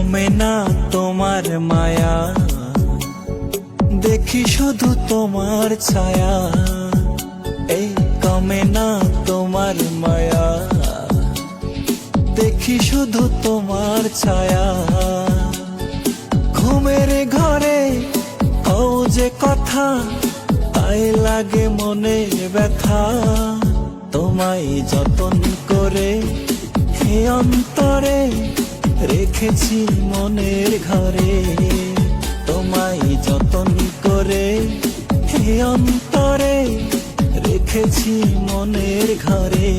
কমে না তোমার মায়া, দেখি শুধু তোমার ছায়া। এই কমে না তোমার মায়া, দেখি শুধু তোমার ছায়া। ঘুমের ঘরে কও যে কথা, তাই লাগে মনে ব্যথা। তোমায় যতন করে হে অন্তরে রেখেছি মনের ঘরে। তোমায় যতন করে হে অন্তরে রেখেছি মনের ঘরে।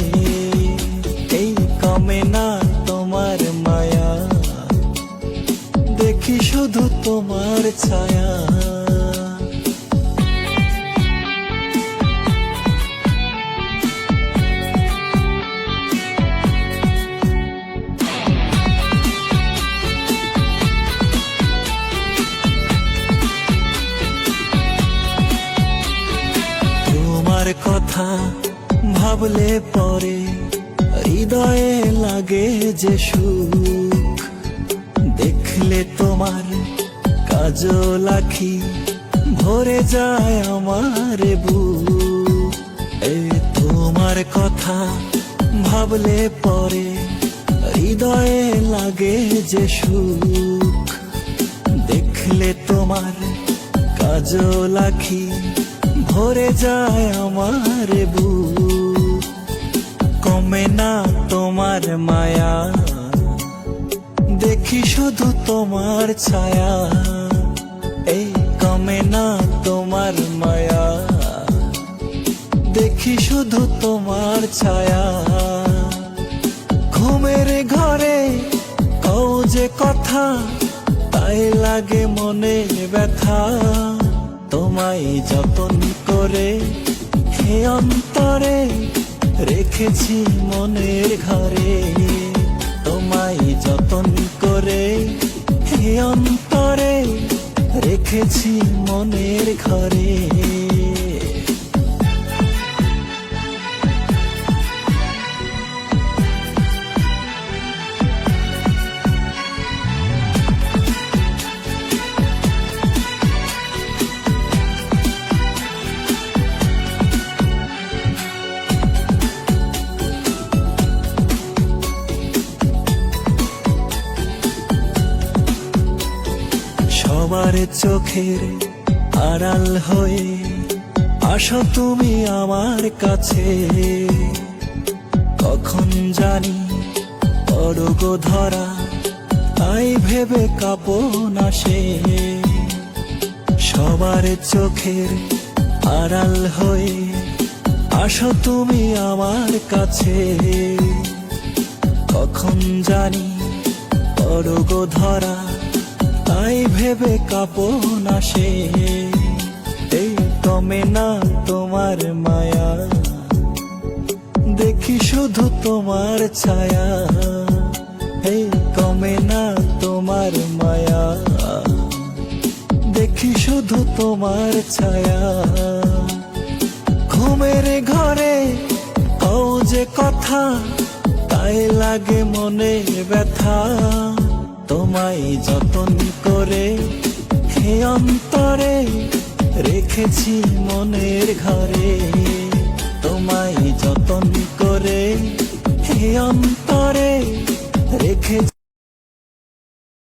এই কমে না তোমার মায়া, দেখি শুধু তোমার ছায়া। তোমার কথা ভাবলে পরে হৃদয়ে লাগে যে সুখ। দেখলে তোমার কাজল আঁখি ভরে যায় আমার বুক। তোমার কথা ভাবলে পরে হৃদয়ে লাগে যে সুখ। দেখলে তোমার কাজল আঁখি ভরে যায় আমার বুক। কমে না তোমার মায়া, দেখি শুধু তোমার ছায়া। এই কমে না তোমার মায়া, দেখি শুধু তোমার ছায়া। ঘুমের ঘরে কও যে কথা, তাই লাগে মনে ব্যথা। তোমায় যতন করে হে অন্তরে রেখেছি মনের ঘরে। তোমায় যতন করে হে অন্তরে রেখেছি মনের ঘরে। সবার চোখের আড়াল হয়ে আসো তুমি আমার কাছে। কখন জানি পড়ব ধরা, তাই ভেবে কাঁপন আসে। সবার চোখের আড়াল হয়ে আসো তুমি আমার কাছে। কখন জানি পড়ব ধরা, তাই ভেবে কাঁপন আসে। এই কমে না তোমার মায়া, দেখি শুধু তোমার ছায়া। এই কমে না তোমার মায়া, দেখি শুধু তোমার ছায়া। ঘুমের ঘরে কও যে কথা, তাই লাগে মনে ব্যথা। তোমায় যতন করে হে অন্তরে রেখেছি মনের ঘরে। তোমায় যতন করে হে অন্তরে রেখেছি।